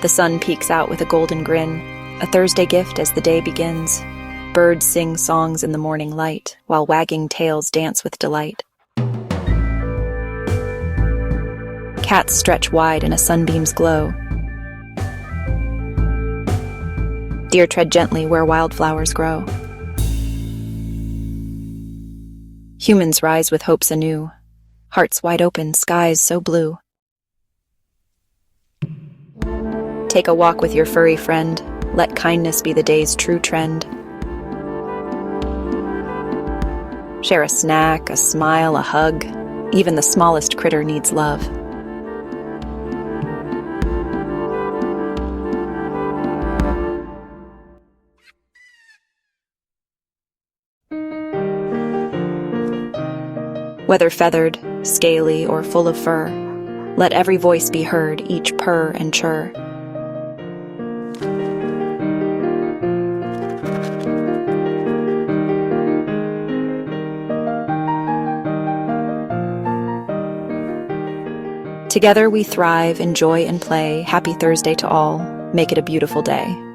The sun peeks out with a golden grin, a Thursday gift as the day begins. Birds sing songs in the morning light, while wagging tails dance with delight. Cats stretch wide in a sunbeam's glow. Deer tread gently where wildflowers grow. Humans rise with hopes anew, hearts wide open, skies so blue. Take a walk with your furry friend, let kindness be the day's true trend. Share a snack, a smile, a hug. Even the smallest critter needs love. Whether feathered, scaly, or full of fur, let every voice be heard, each purr and chirr. Together we thrive, enjoy, and play. Happy Thursday to all. Make it a beautiful day.